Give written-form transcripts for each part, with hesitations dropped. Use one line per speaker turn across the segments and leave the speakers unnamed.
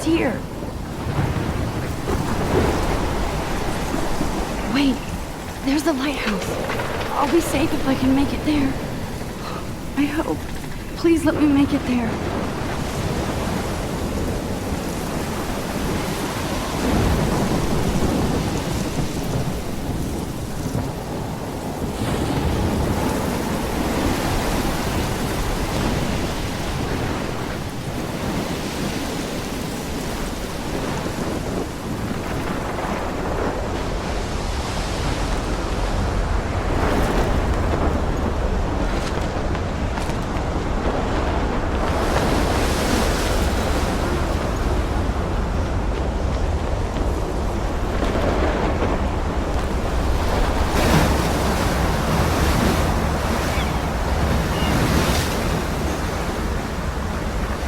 Here. Wait, there's the lighthouse. I'll be safe if I can make it there. I hope. Please let me make it there.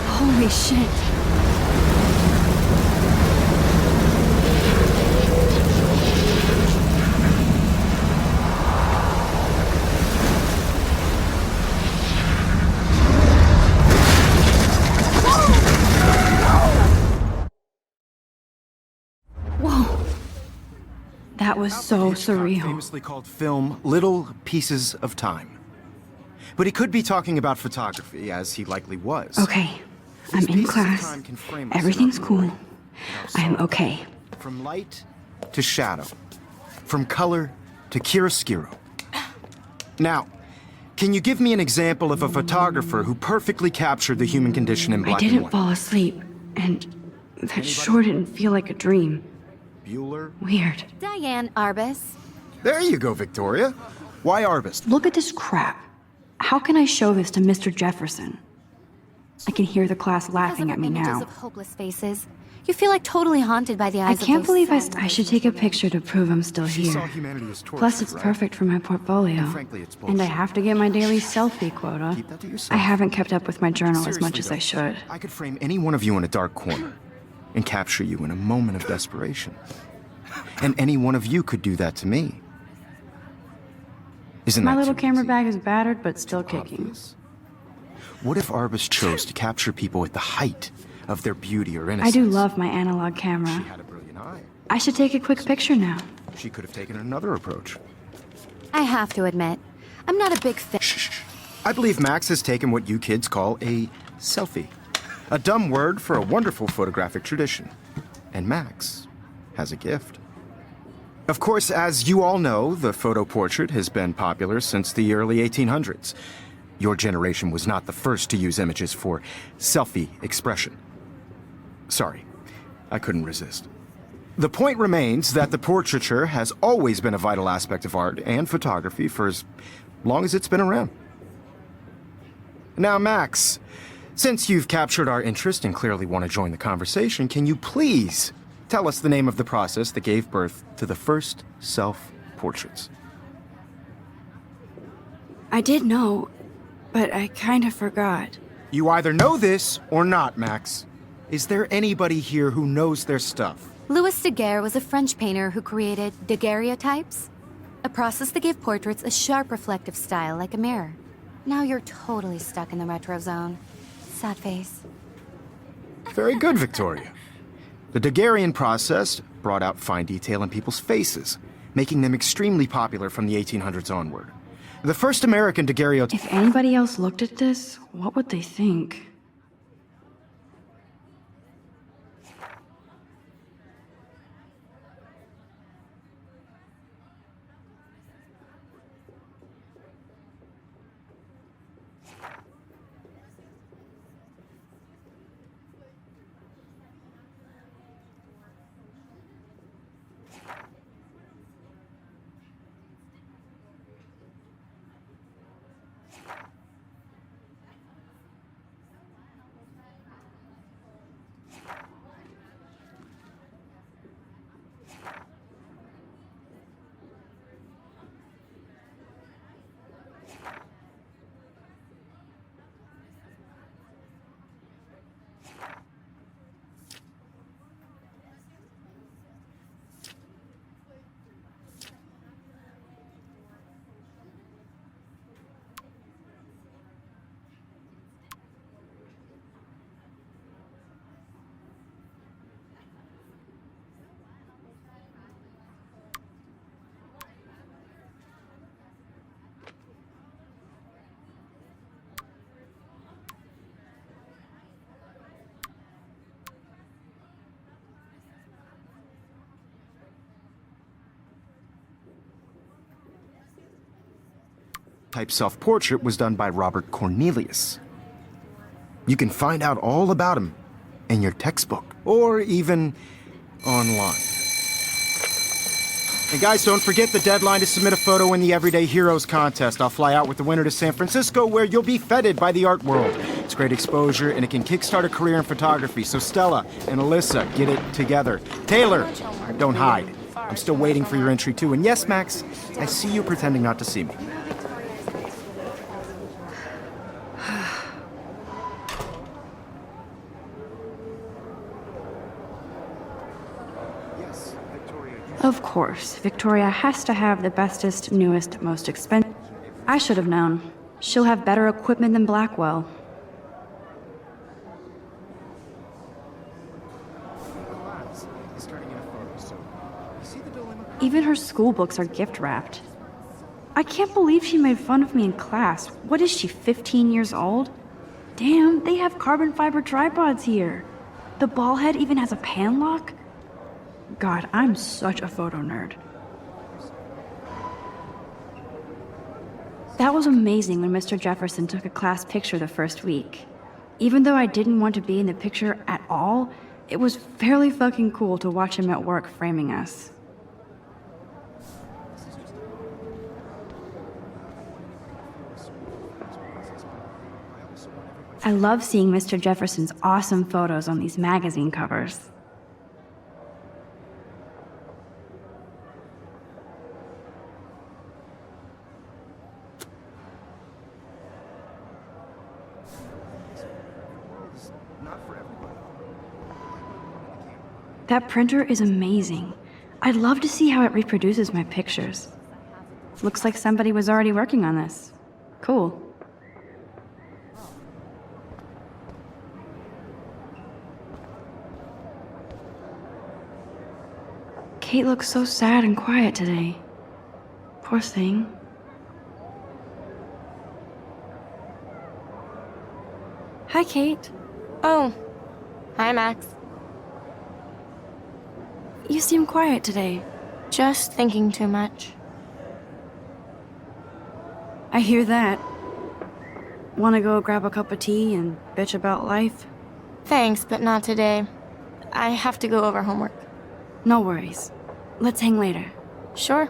Holy shit. Whoa. That was so surreal.
Famously called film Little Pieces of Time. But he could be talking about photography, as he likely was.
Okay. I'm in class. Everything's cool. I'm okay.
From light to shadow. From color to chiaroscuro. Now, can you give me an example of a photographer who perfectly captured the human condition in black and white?
I didn't fall asleep, and that sure didn't feel like a dream.
Bueller?
Weird.
Diane Arbus.
There you go, Victoria. Why Arbus?
Look at this crap. How can I show this to Mr. Jefferson? I can hear the class laughing at me now.
Of hopeless faces. You feel like totally haunted by the eyes of
I can't
those
believe
sad
I should take a picture to prove I'm still
She saw
here.
humanity as tortured,
Plus, it's
right?
perfect for my portfolio.
And frankly, it's
And I
bullshit.
have to get my daily selfie quota.
Keep that to yourself.
I haven't kept up with my journal as much as I
Seriously,
should.
though, I could frame any one of you in a dark corner and capture you in a moment of desperation. And any one of you could do that to me. Isn't
My
that
little
too
camera
easy?
bag is battered, but still kicking.
Obvious? What if Arbus chose to capture people at the height of their beauty or innocence?
I do love my analog
She
camera.
had a brilliant eye.
I should take a quick picture now.
She could have taken another approach.
I have to admit, I'm not a big fan.
Shh. I believe Max has taken what you kids call a selfie. A dumb word for a wonderful photographic tradition. And Max has a gift. Of course, as you all know, the photo portrait has been popular since the early 1800s. Your generation was not the first to use images for selfie expression. Sorry, I couldn't resist. The point remains that the portraiture has always been a vital aspect of art and photography for as long as it's been around. Now, Max, since you've captured our interest and clearly want to join the conversation, can you please tell us the name of the process that gave birth to the first self-portraits?
I did know, but I kind of forgot.
You either know this or not, Max. Is there anybody here who knows their stuff?
Louis Daguerre was a French painter who created daguerreotypes, a process that gave portraits a sharp reflective style like a mirror. Now you're totally stuck in the retro zone. Sad face.
Very good, Victoria. The Daguerrean process brought out fine detail in people's faces, making them extremely popular from the 1800s onward. The first American daguerreotype...
If anybody else looked at this, what would they think?
Type self-portrait was done by Robert Cornelius. You can find out all about him in your textbook, or even online. And guys, don't forget the deadline to submit a photo in the Everyday Heroes contest. I'll fly out with the winner to San Francisco, where you'll be feted by the art world. It's great exposure, and it can kickstart a career in photography. So Stella and Alyssa, get it together. Taylor, don't hide. I'm still waiting for your entry too. And yes, Max, I see you pretending not to see me.
Of course, Victoria has to have the bestest, newest, most expensive. I should have known. She'll have better equipment than Blackwell. Even her school books are gift wrapped. I can't believe she made fun of me in class. What is she, 15 years old? Damn, they have carbon fiber tripods here. The ball head even has a pan lock? God, I'm such a photo nerd. That was amazing when Mr. Jefferson took a class picture the first week. Even though I didn't want to be in the picture at all, it was fairly fucking cool to watch him at work framing us. I love seeing Mr. Jefferson's awesome photos on these magazine covers. That printer is amazing. I'd love to see how it reproduces my pictures. Looks like somebody was already working on this. Cool. Kate looks so sad and quiet today. Poor thing. Hi, Kate.
Oh. Hi, Max.
You seem quiet today.
Just thinking too much.
I hear that. Wanna go grab a cup of tea and bitch about life?
Thanks, but not today. I have to go over homework.
No worries. Let's hang later.
Sure.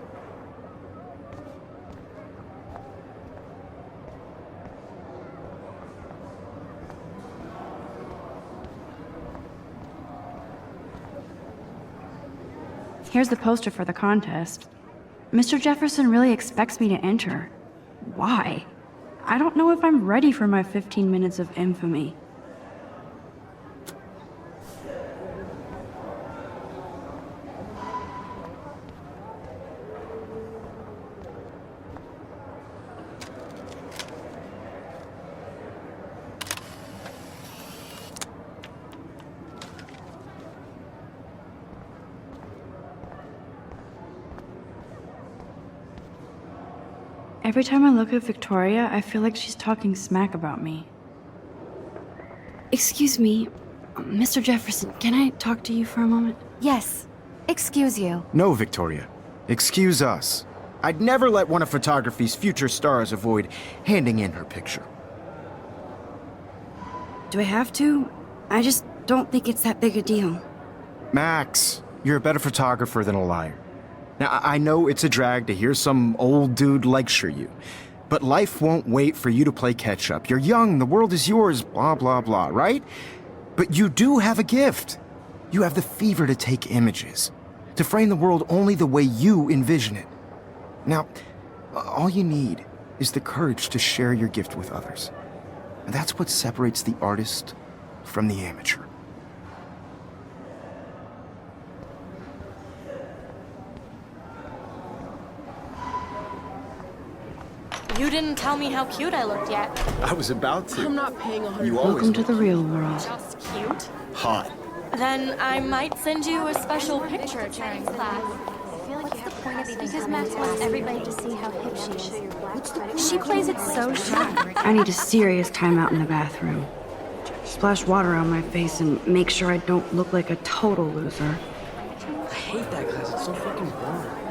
Here's the poster for the contest. Mr. Jefferson really expects me to enter. Why? I don't know if I'm ready for my 15 minutes of infamy. Every time I look at Victoria, I feel like she's talking smack about me. Excuse me, Mr. Jefferson, can I talk to you for a moment?
Yes. Excuse you.
No, Victoria. Excuse us. I'd never let one of photography's future stars avoid handing in her picture.
Do I have to? I just don't think it's that big a deal.
Max, you're a better photographer than a liar. Now, I know it's a drag to hear some old dude lecture you, but life won't wait for you to play catch-up. You're young, the world is yours, blah, blah, blah, right? But you do have a gift. You have the fever to take images, to frame the world only the way you envision it. Now, all you need is the courage to share your gift with others. And that's what separates the artist from the amateur.
You didn't tell me how cute I looked yet.
I was about to.
I'm not paying 100.
You always
Welcome to the real world.
Just cute?
hot.
Then I might send you a special picture during class.
What's the point of even because Max wants everybody to see how hip she is. She plays it so shy.
I need a serious timeout in the bathroom. Splash water on my face and make sure I don't look like a total loser.
I hate that class. It's so fucking boring.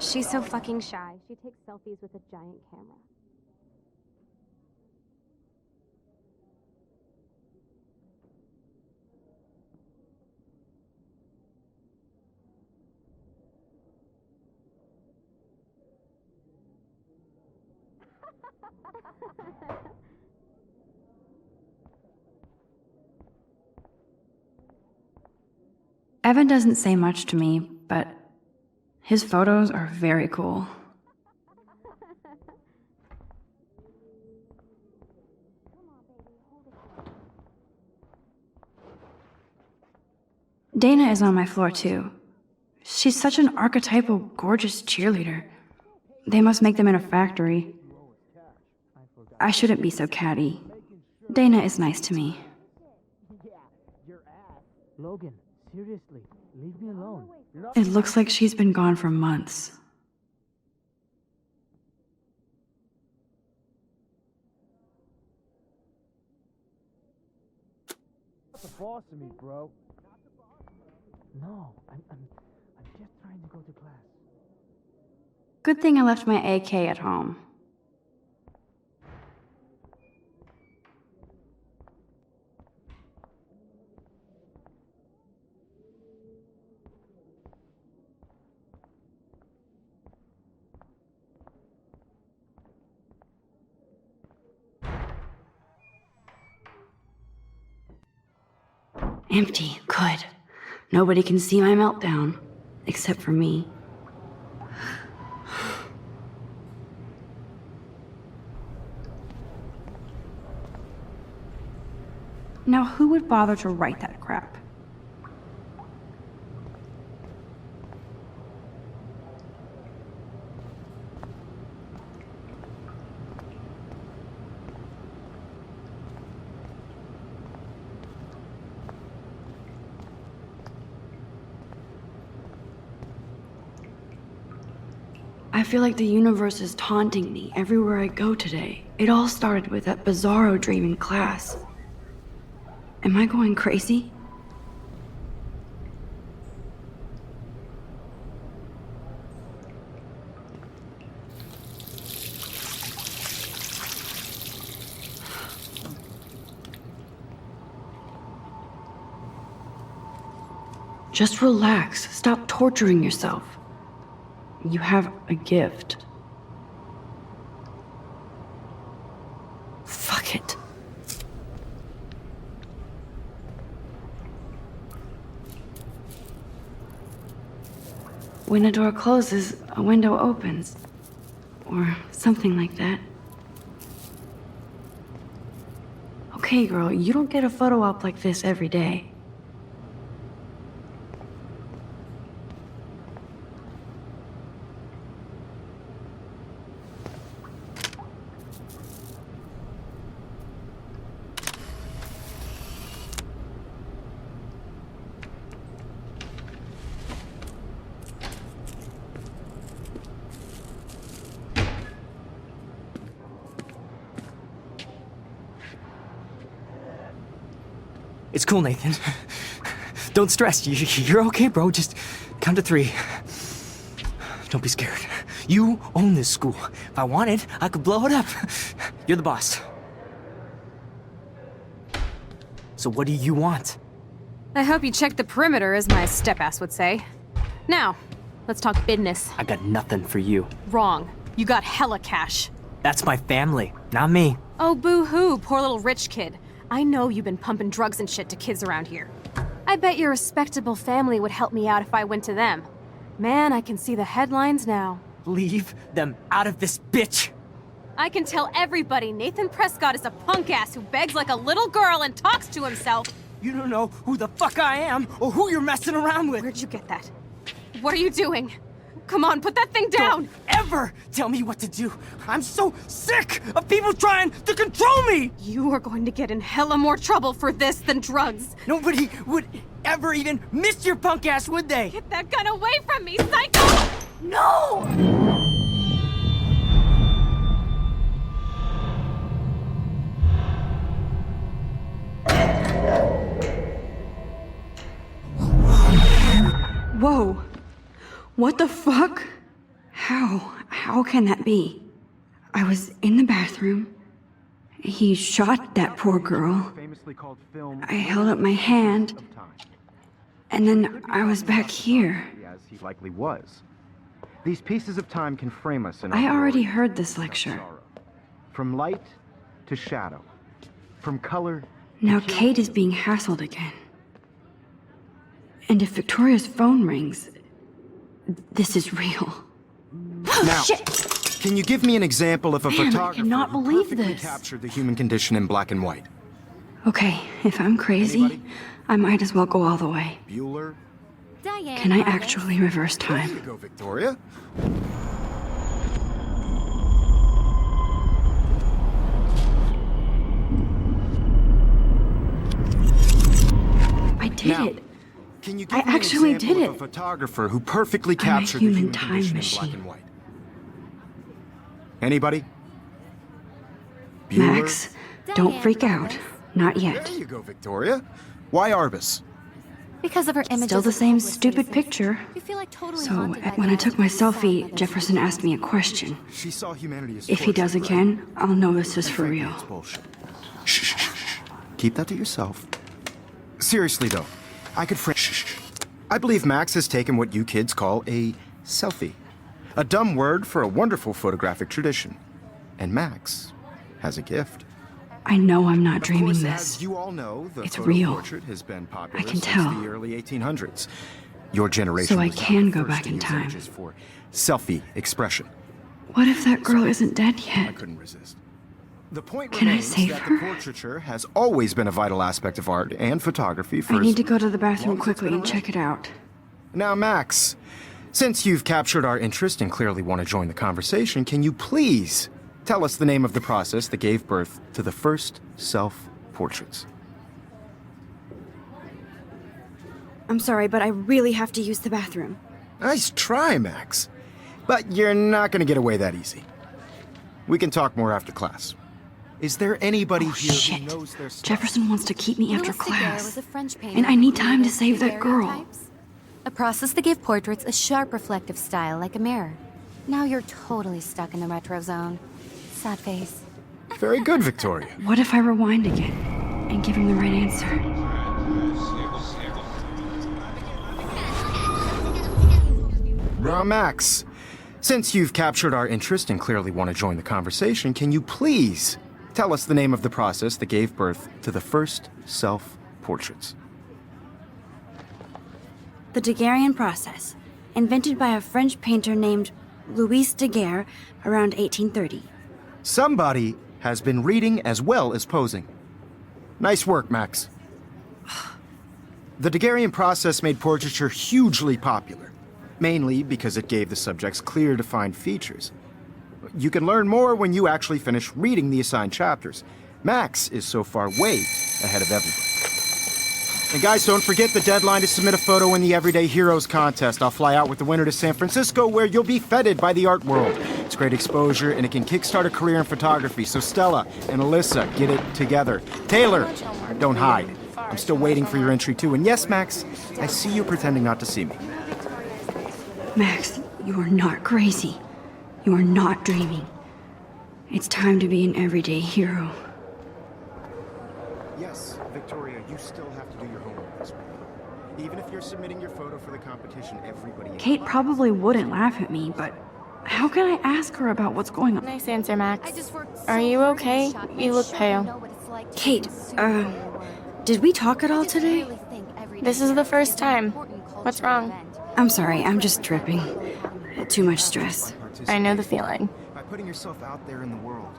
She's so fucking shy. She takes selfies with a giant camera.
Evan doesn't say much to me, but his photos are very cool. Dana is on my floor too. She's such an archetypal, gorgeous cheerleader. They must make them in a factory. I shouldn't be so catty. Dana is nice to me.
Logan, seriously, leave me alone.
It looks like she's been gone for months.
Not the boss of me, bro. No, I'm just trying to go to class.
Good thing I left my AK at home. Empty. Good. Nobody can see my meltdown. Except for me. Now, who would bother to write that crap? I feel like the universe is taunting me everywhere I go today. It all started with that bizarro dream in class. Am I going crazy? Just relax. Stop torturing yourself. You have a gift. Fuck it. When a door closes, a window opens. Or something like that. Okay, girl, you don't get a photo op like this every day.
It's cool, Nathan. Don't stress. You're okay, bro. Just count to 3. Don't be scared. You own this school. If I wanted, I could blow it up. You're the boss. So what do you want?
I hope you checked the perimeter, as my step-ass would say. Now, let's talk business.
I got nothing for you.
Wrong. You got hella cash.
That's my family, not me.
Oh, boo-hoo, poor little rich kid. I know you've been pumping drugs and shit to kids around here. I bet your respectable family would help me out if I went to them. Man, I can see the headlines now.
Leave them out of this bitch!
I can tell everybody Nathan Prescott is a punk ass who begs like a little girl and talks to himself.
You don't know who the fuck I am or who you're messing around with.
Where'd you get that? What are you doing? Come on, put that thing down!
Don't ever tell me what to do. I'm so sick of people trying to control me!
You are going to get in hella more trouble for this than drugs.
Nobody would ever even miss your punk ass, would they?
Get that gun away from me, psycho!
No!
Whoa. What the fuck? How can that be? I was in the bathroom. He shot that poor girl.
Famously called film
I held up my hand,
of time.
and then I was back here.
As he likely was. These pieces of time can frame us in
I
our
already
glory
heard this
and our
lecture.
sorrow. From light to shadow. From color
Now
to
Kate is being hassled again. And if Victoria's phone rings, this is real.
Now,
Shit!
can you give me an example of a
Man, I
photographer
cannot
who
believe
perfectly
this.
captured the human condition in black and white?
Okay, if I'm crazy,
Anybody?
I might as well go all the way.
Bueller?
Diane.
Can I
Roberts.
actually reverse
There you
time?
go, Victoria.
I did
Now,
it.
Can you give
I
me
actually
an example
did
of
it.
a photographer who perfectly
I'm a
captured the
human
human
time
condition in
machine.
black and white? Anybody? Bueller?
Max, don't
Diane
freak out.
Roberts.
Not
There
yet.
you go, Victoria. Why Arbus?
Because of her images.
Still the
of
same
homeless
stupid
citizens.
picture.
You feel like totally
So,
haunted by
when I
the
took my
idea of
selfie,
others.
Jefferson asked me a question.
She saw humanity as
If he does
torture, right?
again, I'll know this is for
Frankly,
real.
it's bullshit. Shh, shh, shh, shh. Keep that to yourself. Seriously, though, I could frame. Shh, shh, shh. I believe Max has taken what you kids call a selfie. A dumb word for a wonderful photographic tradition. And Max has a gift.
I know I'm not
Of
dreaming
course,
this.
as you all know, the
It's
photo
real.
portrait has been popular
I can
since
tell.
the early 1800s. Your generation
So I
was not
can
the
go
first
back
to
in
use
time.
images for selfie expression.
What if that girl isn't dead
I
yet?
couldn't resist. The point
Can I
remains
save
that
her?
the portraiture has always been a vital aspect of art and photography for
I need
as
to go to the bathroom
long as it's
quickly
been
and
around.
check it out.
Now, Max, since you've captured our interest and clearly want to join the conversation, can you please tell us the name of the process that gave birth to the first self-portraits?
I'm sorry, but I really have to use the bathroom.
Nice try, Max. But you're not going to get away that easy. We can talk more after class. Is there anybody
Oh,
here
shit.
who knows their stuff?
Jefferson wants to keep me after
Louis Daguerre
class.
was a French painter
And I
who
need time to
created
save that girl.
daguerreotypes, a process that gave portraits a sharp reflective style like a mirror. Now you're totally stuck in the retro zone. Sad face.
Very good, Victoria.
What if I rewind again and give him the right answer?
Now, Max, since you've captured our interest and clearly want to join the conversation, can you please tell us the name of the process that gave birth to the first self-portraits?
The Daguerrean process, invented by a French painter named Louis Daguerre around 1830.
Somebody has been reading as well as posing. Nice work, Max. The Daguerrean process made portraiture hugely popular, mainly because it gave the subjects clear, defined features. You can learn more when you actually finish reading the assigned chapters. Max is so far way ahead of everybody. And guys, don't forget the deadline to submit a photo in the Everyday Heroes contest. I'll fly out with the winner to San Francisco, where you'll be feted by the art world. It's great exposure, and it can kickstart a career in photography. So Stella and Alyssa, get it together. Taylor, don't hide. I'm still waiting for your entry too. And yes, Max, I see you pretending not to see me.
Max, you are not crazy. You are not dreaming. It's time to be an everyday hero.
Yes, Victoria, you still have to do your homework this week. Even if you're submitting your photo for the competition, everybody...
Kate probably wouldn't laugh at me, but how can I ask her about what's going on?
Nice answer, Max. Are you okay? You look pale.
Kate, did we talk at all today?
This is the first time. What's wrong?
I'm sorry, I'm just tripping. Too much stress.
I know the feeling.
By putting yourself out there in the world.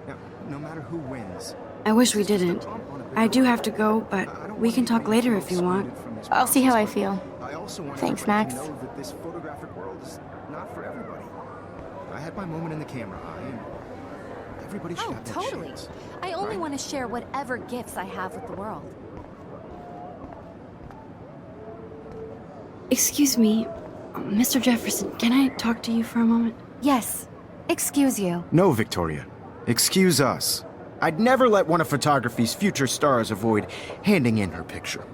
Now, no matter who wins...
I wish we didn't. I do have to go, but we can talk later if you want.
I'll see how I feel.
I also want
Thanks,
everybody
Max.
to know that this photographic world is not for everybody. I had my moment in the camera eye, and everybody should
Oh,
have that
totally.
chance.
I only want to share whatever gifts I have with the world.
Excuse me, Mr. Jefferson, can I talk to you for a moment?
Yes. Excuse you.
No, Victoria. Excuse us. I'd never let one of photography's future stars avoid handing in her picture.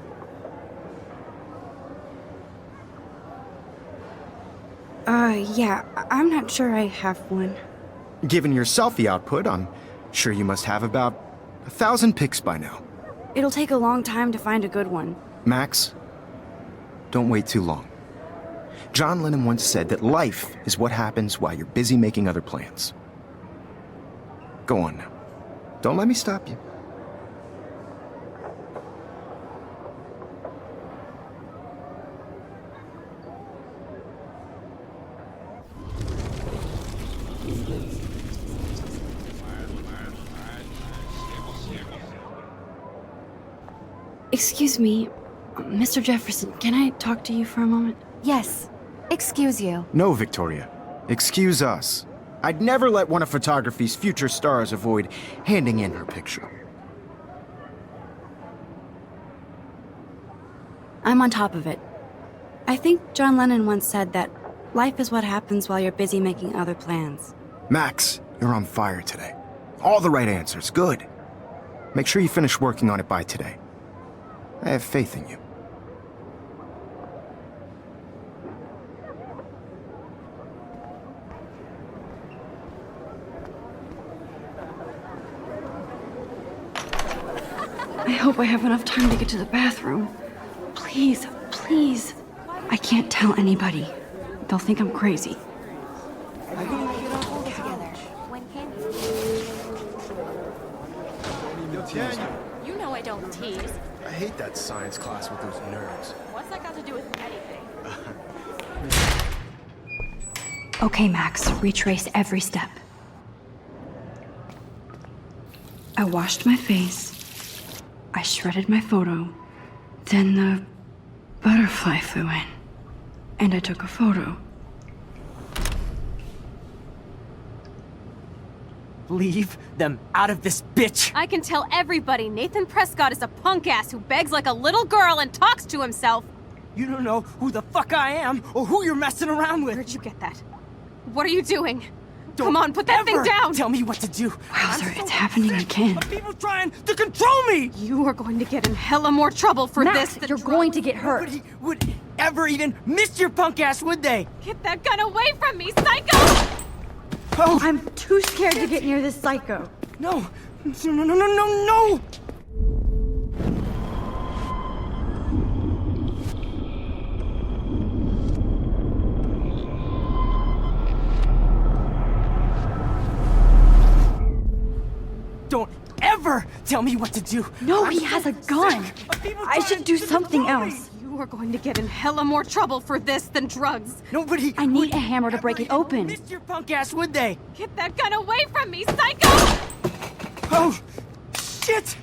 Yeah, I'm not sure I have one.
Given your selfie output, I'm sure you must have about 1,000 pics by now.
It'll take a long time to find a good one.
Max, don't wait too long. John Lennon once said that life is what happens while you're busy making other plans. Go on now. Don't let me stop you.
Excuse me, Mr. Jefferson, can I talk to you for a moment?
Yes. Excuse you.
No, Victoria. Excuse us. I'd never let one of photography's future stars avoid handing in her picture.
I'm on top of it. I think John Lennon once said that life is what happens while you're busy making other plans.
Max, you're on fire today. All the right answers. Good. Make sure you finish working on it by today. I have faith in you.
I hope I have enough time to get to the bathroom. Please, please. I can't tell anybody. They'll think I'm crazy.
You know I don't tease.
I hate that science class with those nerds.
What's that got to do with anything?
Okay, Max, retrace every step. I washed my face. I shredded my photo. Then the butterfly flew in. And I took a photo.
Leave them out of this bitch!
I can tell everybody Nathan Prescott is a punk ass who begs like a little girl and talks to himself.
You don't know who the fuck I am or who you're messing around with.
Where'd you get that? What are you doing?
Don't
Come on, put that thing
ever
down!
Tell me what to do.
Wowzer, it's happening again.
Of people trying to control me!
You are going to get in hella more trouble for
Max,
this than
you're going to get hurt.
Nobody would ever even miss your punk ass, would they?
Get that gun away from me, psycho!
Oh,
I'm too scared to get near this psycho.
no. No. Don't ever tell me what to do.
No,
I'm
he
so
has a gun.
sick of people
I
trying
should do
to
something
control me.
else.
You are going to get in hella more trouble for this than drugs.
Nobody.
I need
would
a hammer to
ever
break it
even
open.
Miss your punk ass, would they?
Get that gun away from me, psycho!
Oh, shit!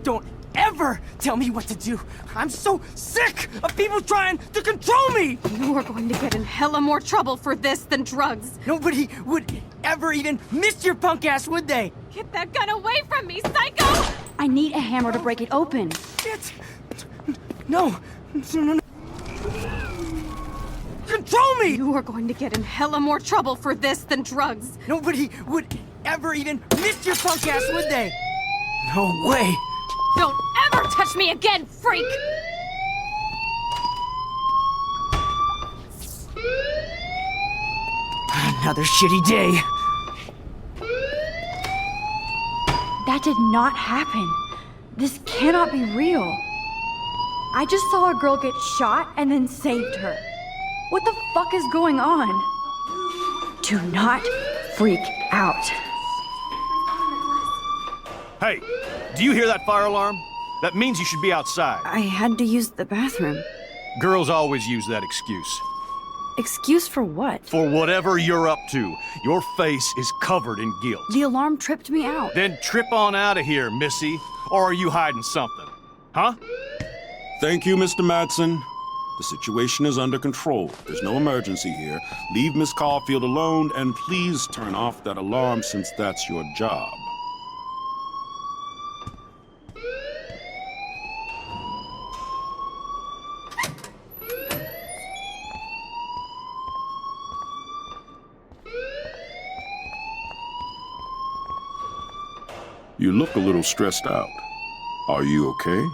Don't ever tell me what to do. I'm so sick of people trying to control me.
You are going to get in hella more trouble for this than drugs.
Nobody would ever even miss your punk ass, would they?
Get that gun away from me, psycho!
I need a hammer to break it open.
Shit! No. kill me!
You are going to get in hella more trouble for this than drugs.
Nobody would ever even miss your punk ass, would they? No way.
Don't ever touch me again, freak!
Another shitty day.
That did not happen. This cannot be real. I just saw a girl get shot and then saved her. What the fuck is going on? Do not freak out.
Hey, do you hear that fire alarm? That means you should be outside.
I had to use the bathroom.
Girls always use that excuse.
Excuse for what?
For whatever you're up to, your face is covered in guilt.
The alarm tripped me out.
Then trip on out of here, Missy. Or are you hiding something? Huh?
Thank you, Mr. Madsen. The situation is under control. There's no emergency here. Leave Miss Caulfield alone, and please turn off that alarm since that's your job. You look a little stressed out. Are you okay?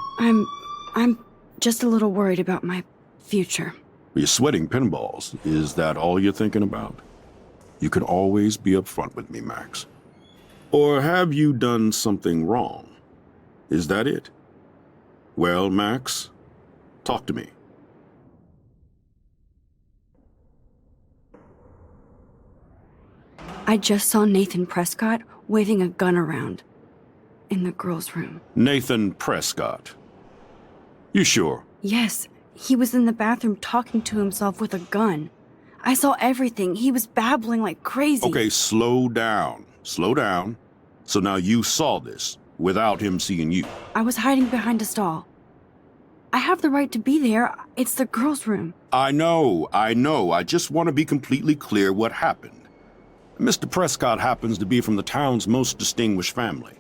I'm just a little worried about my future.
You're sweating pinballs. Is that all you're thinking about? You can always be upfront with me, Max. Or have you done something wrong? Is that it? Well, Max, talk to me.
I just saw Nathan Prescott waving a gun around in the girls' room.
Nathan Prescott. You sure?
Yes, he was in the bathroom talking to himself with a gun. I saw everything. He was babbling like crazy.
Okay, slow down. Slow down. So now you saw this without him seeing you.
I was hiding behind a stall. I have the right to be there. It's the girls' room.
I know. I just want to be completely clear what happened. Mr. Prescott happens to be from the town's most distinguished family,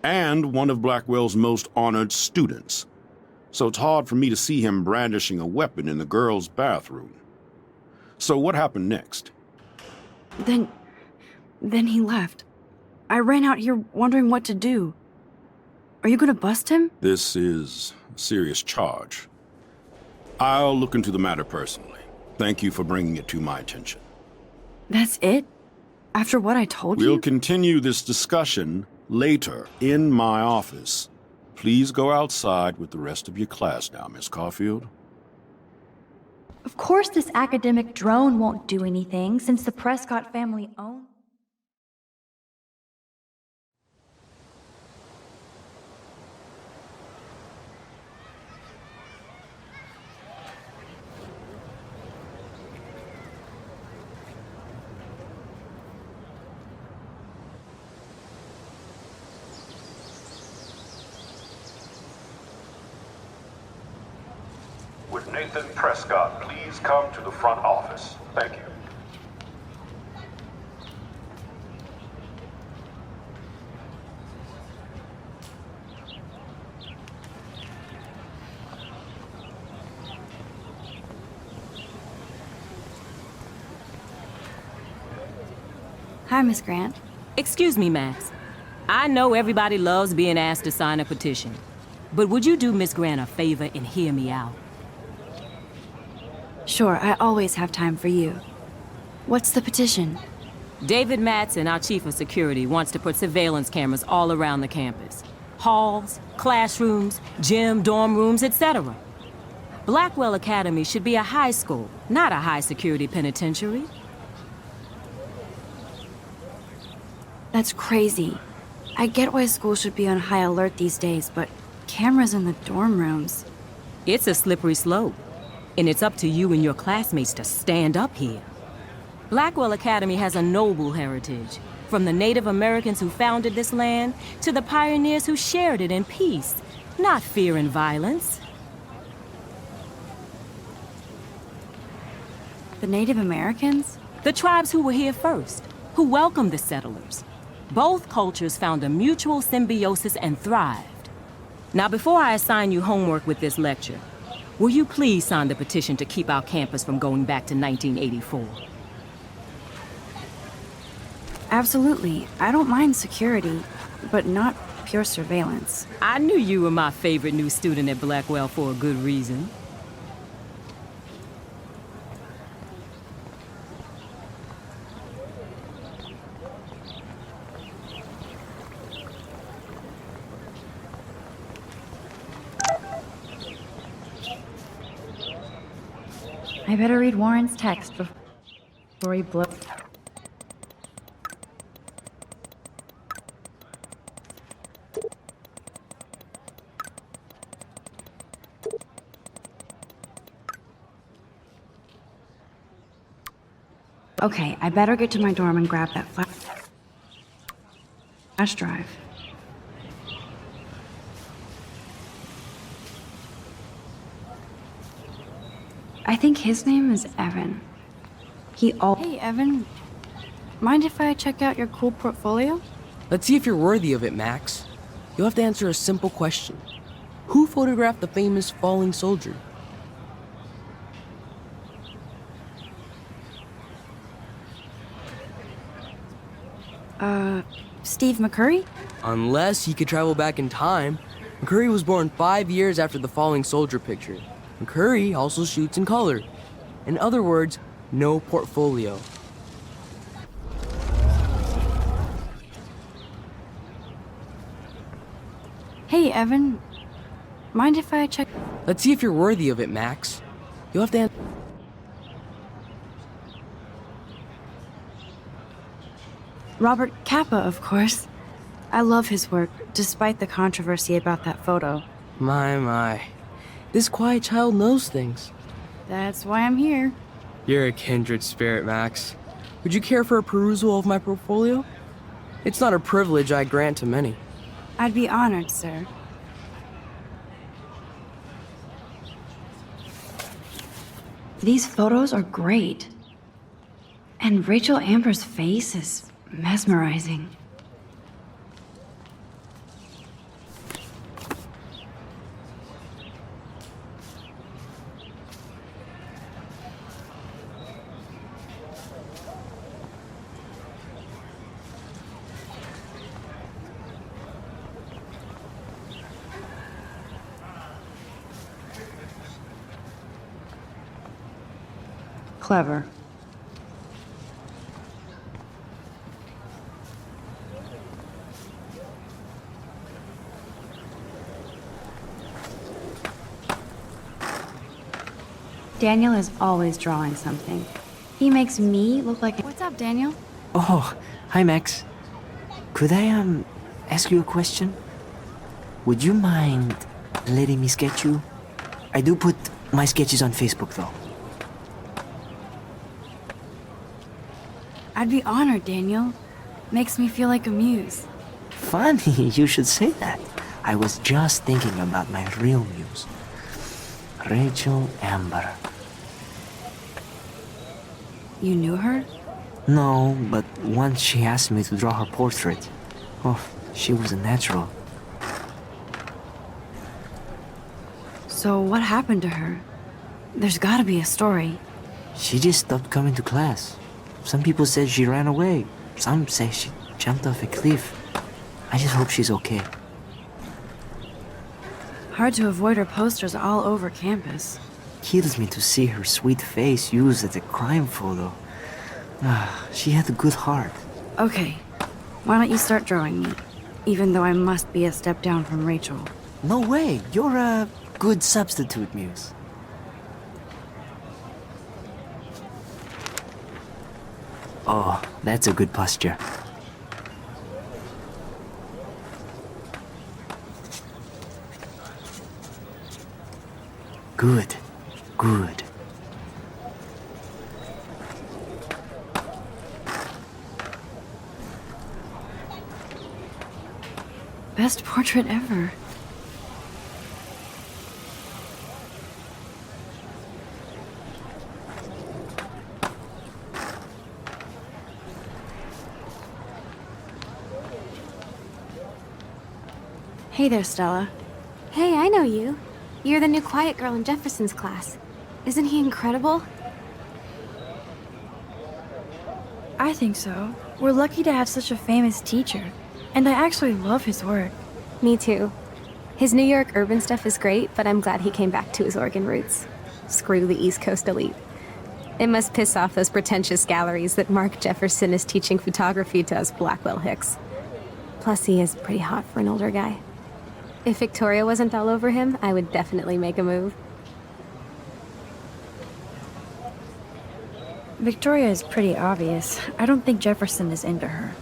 and one of Blackwell's most honored students. So it's hard for me to see him brandishing a weapon in the girls' bathroom. So what happened next?
Then he left. I ran out here wondering what to do. Are you gonna bust him?
This is a serious charge. I'll look into the matter personally. Thank you for bringing it to my attention.
That's it? After what I told you?
We'll continue this discussion later in my office. Please go outside with the rest of your class now, Miss Caulfield.
Of course this academic drone won't do anything since the Prescott family owns...
Would Nathan Prescott please come to the front office? Thank you.
Hi, Miss Grant.
Excuse me, Max. I know everybody loves being asked to sign a petition, but would you do Miss Grant a favor and hear me out?
Sure, I always have time for you. What's the petition?
David Madsen, our chief of security, wants to put surveillance cameras all around the campus. Halls, classrooms, gym, dorm rooms, etc. Blackwell Academy should be a high school, not a high-security penitentiary.
That's crazy. I get why schools should be on high alert these days, but cameras in the dorm rooms...
It's a slippery slope, and it's up to you and your classmates to stand up here. Blackwell Academy has a noble heritage, from the Native Americans who founded this land to the pioneers who shared it in peace, not fear and violence.
The Native Americans?
The tribes who were here first, who welcomed the settlers. Both cultures found a mutual symbiosis and thrived. Now, before I assign you homework with this lecture, Will you please sign the petition to keep our campus from going back to 1984?
Absolutely. I don't mind security, but not pure surveillance.
I knew you were my favorite new student at Blackwell for a good reason.
I better read Warren's text before he blows.
Okay, I better get to my dorm and grab that flash drive. I think his name is Evan. Hey, Evan. Mind if I check out your cool portfolio?
Let's see if you're worthy of it, Max. You'll have to answer a simple question. Who photographed the famous falling soldier?
Steve McCurry?
Unless he could travel back in time. McCurry was born 5 years after the falling soldier picture. McCurry also shoots in color. In other words, no portfolio.
Hey, Evan. Mind if I check...
Let's see if you're worthy of it, Max. You'll have to
Robert Capa, of course. I love his work, despite the controversy about that photo.
My. This quiet child knows things.
That's why I'm here.
You're a kindred spirit, Max. Would you care for a perusal of my portfolio? It's not a privilege I grant to many.
I'd be honored, sir. These photos are great. And Rachel Amber's face is mesmerizing. Clever. Daniel is always drawing something. He makes me look like... What's up, Daniel?
Oh, hi, Max. Could I, ask you a question? Would you mind letting me sketch you? I do put my sketches on Facebook, though.
I'd be honored, Daniel. Makes me feel like a muse.
Funny, you should say that. I was just thinking about my real muse. Rachel Amber.
You knew her?
No, but once she asked me to draw her portrait. Oh, she was a natural.
So what happened to her? There's gotta be a story.
She just stopped coming to class. Some people said she ran away. Some say she jumped off a cliff. I just hope she's okay.
Hard to avoid her posters all over campus.
Kills me to see her sweet face used as a crime photo. She had a good heart.
Okay, why don't you start drawing me? Even though I must be a step down from Rachel.
No way, you're a good substitute, Muse. Oh, that's a good posture. Good. Good.
Best portrait ever. Hey there, Stella.
Hey, I know you. You're the new quiet girl in Jefferson's class. Isn't he incredible?
I think so. We're lucky to have such a famous teacher. And I actually love his work.
Me too. His New York urban stuff is great, but I'm glad he came back to his Oregon roots. Screw the East Coast elite. It must piss off those pretentious galleries that Mark Jefferson is teaching photography to us Blackwell hicks. Plus, he is pretty hot for an older guy. If Victoria wasn't all over him, I would definitely make a move.
Victoria is pretty obvious. I don't think Jefferson is into her.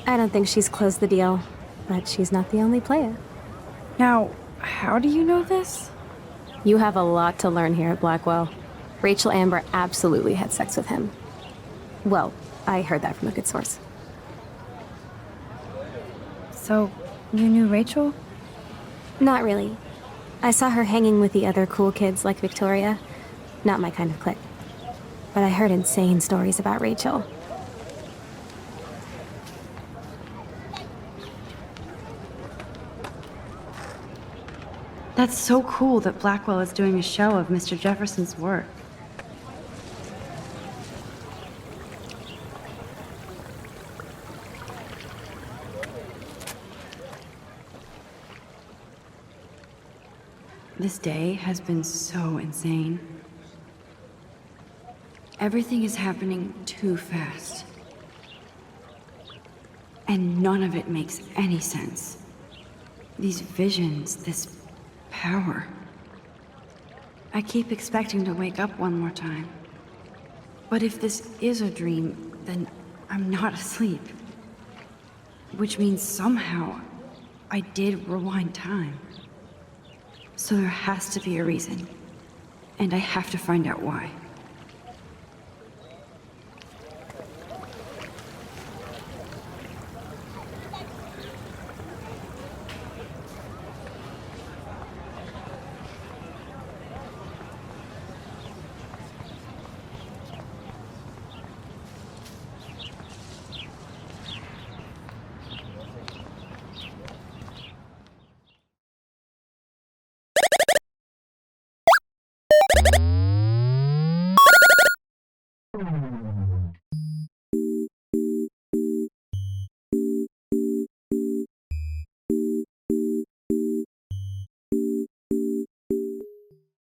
I don't think she's closed the deal, but she's not the only player.
Now, how do you know this?
You have a lot to learn here at Blackwell. Rachel Amber absolutely had sex with him. Well, I heard that from a good source.
So, you knew Rachel?
Not really. I saw her hanging with the other cool kids like Victoria. Not my kind of clique. But I heard insane stories about Rachel.
That's so cool that Blackwell is doing a show of Mr. Jefferson's work. This day has been so insane. Everything is happening too fast. And none of it makes any sense. These visions, this power. I keep expecting to wake up one more time. But if this is a dream, then I'm not asleep. Which means somehow I did rewind time. So there has to be a reason. And I have to find out why.